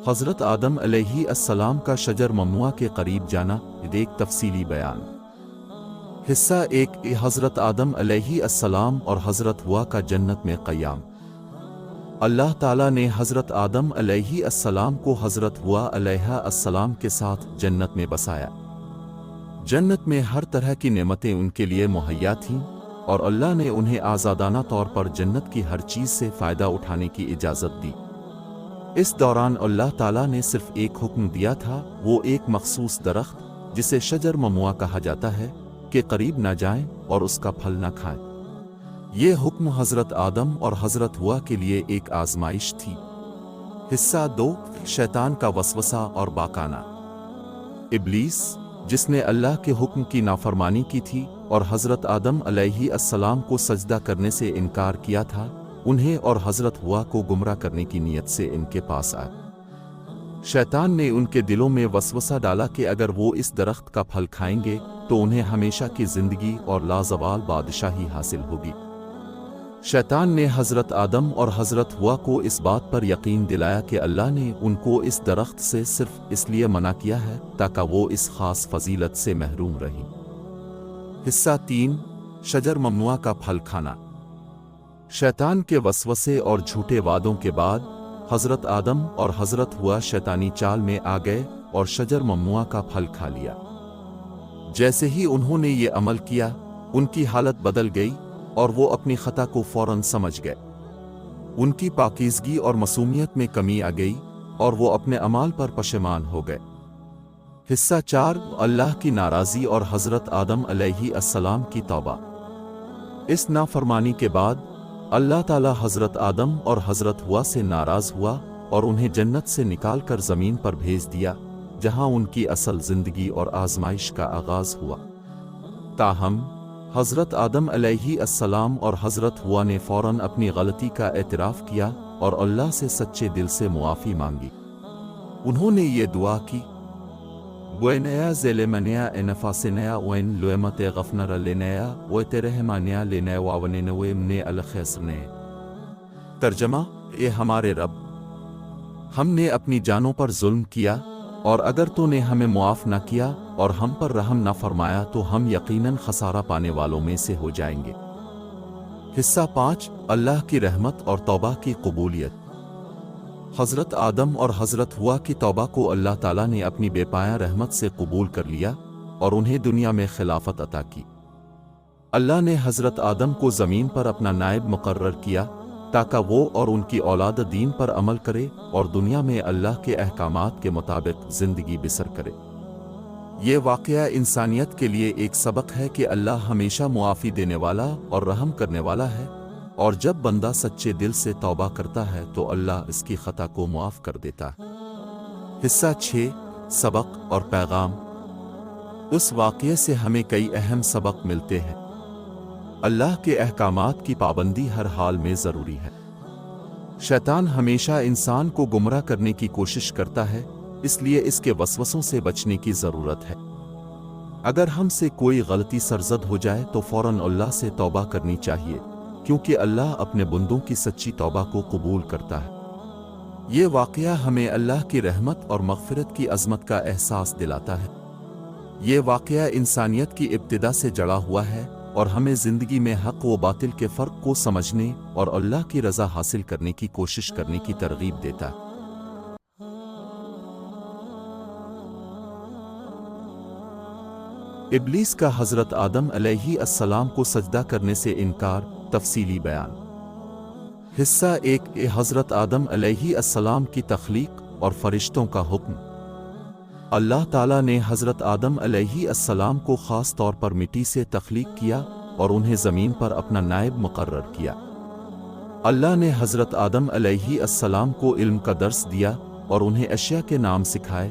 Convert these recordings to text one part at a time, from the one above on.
حضرت آدم علیہ السلام کا شجر ممنوع کے قریب جانا، ایک تفصیلی بیان۔ حصہ 1 حضرت آدم علیہ السلام اور حضرت ہوا کا جنت میں قیام۔ اللہ تعالیٰ نے حضرت آدم علیہ السلام کو حضرت ہوا علیہ السلام کے ساتھ جنت میں بسایا۔ جنت میں ہر طرح کی نعمتیں ان کے لیے مہیا تھیں، اور اللہ نے انہیں آزادانہ طور پر جنت کی ہر چیز سے فائدہ اٹھانے کی اجازت دی۔ اس دوران اللہ تعالیٰ نے صرف ایک حکم دیا تھا، وہ ایک مخصوص درخت جسے شجر ممنوع کہا جاتا ہے کہ قریب نہ جائیں اور اس کا پھل نہ کھائیں۔ یہ حکم حضرت آدم اور حضرت ہوا کے لیے ایک آزمائش تھی۔ حصہ 2 شیطان کا وسوسہ اور باکانہ۔ ابلیس، جس نے اللہ کے حکم کی نافرمانی کی تھی اور حضرت آدم علیہ السلام کو سجدہ کرنے سے انکار کیا تھا، انہیں اور حضرت ہوا کو گمراہ کرنے کی نیت سے ان کے پاس آیا۔ شیطان نے ان کے دلوں میں وسوسہ ڈالا کہ اگر وہ اس درخت کا پھل کھائیں گے تو انہیں ہمیشہ کی زندگی اور لازوال بادشاہی حاصل ہوگی۔ شیطان نے حضرت آدم اور حضرت ہوا کو اس بات پر یقین دلایا کہ اللہ نے ان کو اس درخت سے صرف اس لیے منع کیا ہے تاکہ وہ اس خاص فضیلت سے محروم رہیں۔ حصہ 3 شجر ممنوع کا پھل کھانا۔ شیطان کے وسوسے اور جھوٹے وعدوں کے بعد حضرت آدم اور حضرت ہوا شیطانی چال میں آ گئے اور شجر ممنوع کا پھل کھا لیا۔ جیسے ہی انہوں نے یہ عمل کیا، ان کی حالت بدل گئی اور وہ اپنی خطا کو فوراً سمجھ گئے۔ ان کی پاکیزگی اور معصومیت میں کمی آ گئی اور وہ اپنے اعمال پر پشیمان ہو گئے۔ حصہ 4 اللہ کی ناراضی اور حضرت آدم علیہ السلام کی توبہ۔ اس نافرمانی کے بعد اللہ تعالیٰ حضرت آدم اور حضرت ہوا سے ناراض ہوا اور انہیں جنت سے نکال کر زمین پر بھیج دیا، جہاں ان کی اصل زندگی اور آزمائش کا آغاز ہوا۔ تاہم حضرت آدم علیہ السلام اور حضرت ہوا نے فوراً اپنی غلطی کا اعتراف کیا اور اللہ سے سچے دل سے معافی مانگی۔ انہوں نے یہ دعا کی، بوینیا ذیلمنیا انفاسنیا وین لویمت غفنر لینیا ویترہمانیا لینیا واونینوے من الخسرنے۔ ترجمہ: اے ہمارے رب، ہم نے اپنی جانوں پر ظلم کیا، اور اگر تو نے ہمیں معاف نہ کیا اور ہم پر رحم نہ فرمایا تو ہم یقیناً خسارہ پانے والوں میں سے ہو جائیں گے۔ حصہ 5 اللہ کی رحمت اور توبہ کی قبولیت۔ حضرت آدم اور حضرت ہوا کی توبہ کو اللہ تعالیٰ نے اپنی بے پایہ رحمت سے قبول کر لیا اور انہیں دنیا میں خلافت عطا کی۔ اللہ نے حضرت آدم کو زمین پر اپنا نائب مقرر کیا تاکہ وہ اور ان کی اولاد دین پر عمل کرے اور دنیا میں اللہ کے احکامات کے مطابق زندگی بسر کرے۔ یہ واقعہ انسانیت کے لیے ایک سبق ہے کہ اللہ ہمیشہ معافی دینے والا اور رحم کرنے والا ہے، اور جب بندہ سچے دل سے توبہ کرتا ہے تو اللہ اس کی خطا کو معاف کر دیتا ہے۔ حصہ 6 سبق اور پیغام۔ اس واقعے سے ہمیں کئی اہم سبق ملتے ہیں۔ اللہ کے احکامات کی پابندی ہر حال میں ضروری ہے۔ شیطان ہمیشہ انسان کو گمراہ کرنے کی کوشش کرتا ہے، اس لیے اس کے وسوسوں سے بچنے کی ضرورت ہے۔ اگر ہم سے کوئی غلطی سرزد ہو جائے تو فوراً اللہ سے توبہ کرنی چاہیے، کیونکہ اللہ اپنے بندوں کی سچی توبہ کو قبول کرتا ہے۔ یہ واقعہ ہمیں اللہ کی رحمت اور مغفرت کی عظمت کا احساس دلاتا ہے۔ یہ واقعہ انسانیت کی ابتدا سے جڑا ہوا ہے اور ہمیں زندگی میں حق و باطل کے فرق کو سمجھنے اور اللہ کی رضا حاصل کرنے کی کوشش کرنے کی ترغیب دیتا ہے۔ ابلیس کا حضرت آدم علیہ السلام کو سجدہ کرنے سے انکار، تفصیلی بیان۔ حصہ 1 حضرت آدم علیہ السلام کی تخلیق اور فرشتوں کا حکم۔ اللہ تعالیٰ نے حضرت آدم علیہ السلام کو خاص طور پر مٹی سے تخلیق کیا اور انہیں زمین پر اپنا نائب مقرر کیا۔ اللہ نے حضرت آدم علیہ السلام کو علم کا درس دیا اور انہیں اشیاء کے نام سکھائے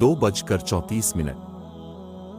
2:34।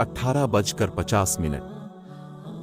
18:50।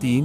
3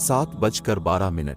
7:12।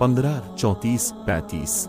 15:34-35।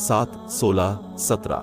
7:16-17।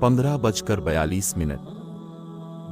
15:42।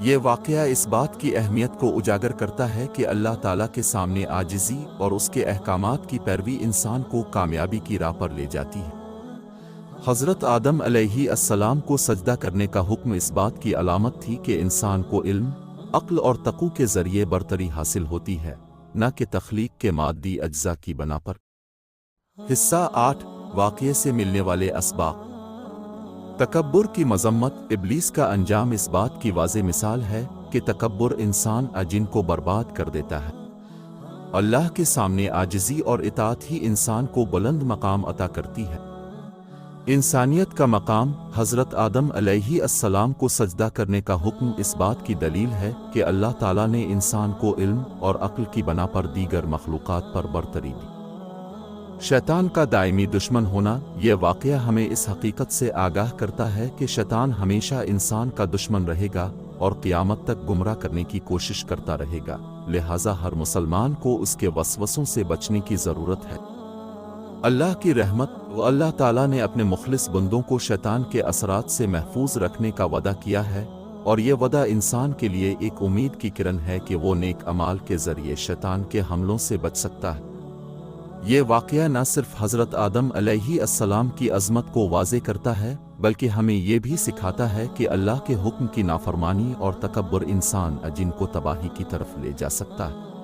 یہ واقعہ اس بات کی اہمیت کو اجاگر کرتا ہے کہ اللہ تعالیٰ کے سامنے عاجزی اور اس کے احکامات کی پیروی انسان کو کامیابی کی راہ پر لے جاتی ہے۔ حضرت آدم علیہ السلام کو سجدہ کرنے کا حکم اس بات کی علامت تھی کہ انسان کو علم، عقل اور تقوی کے ذریعے برتری حاصل ہوتی ہے، نہ کہ تخلیق کے مادی اجزاء کی بنا پر۔ حصہ 8 واقعے سے ملنے والے اسباق۔ تکبر کی مذمت۔ ابلیس کا انجام اس بات کی واضح مثال ہے کہ تکبر انسان جن کو برباد کر دیتا ہے۔ اللہ کے سامنے عاجزی اور اطاعت ہی انسان کو بلند مقام عطا کرتی ہے۔ انسانیت کا مقام۔ حضرت آدم علیہ السلام کو سجدہ کرنے کا حکم اس بات کی دلیل ہے کہ اللہ تعالیٰ نے انسان کو علم اور عقل کی بنا پر دیگر مخلوقات پر برتری دی۔ شیطان کا دائمی دشمن ہونا۔ یہ واقعہ ہمیں اس حقیقت سے آگاہ کرتا ہے کہ شیطان ہمیشہ انسان کا دشمن رہے گا اور قیامت تک گمراہ کرنے کی کوشش کرتا رہے گا، لہٰذا ہر مسلمان کو اس کے وسوسوں سے بچنے کی ضرورت ہے۔ اللہ کی رحمت۔ اللہ تعالیٰ نے اپنے مخلص بندوں کو شیطان کے اثرات سے محفوظ رکھنے کا وعدہ کیا ہے، اور یہ وعدہ انسان کے لیے ایک امید کی کرن ہے کہ وہ نیک اعمال کے ذریعے شیطان کے حملوں سے بچ سکتا ہے۔ یہ واقعہ نہ صرف حضرت آدم علیہ السلام کی عظمت کو واضح کرتا ہے، بلکہ ہمیں یہ بھی سکھاتا ہے کہ اللہ کے حکم کی نافرمانی اور تکبر انسان جن کو تباہی کی طرف لے جا سکتا ہے۔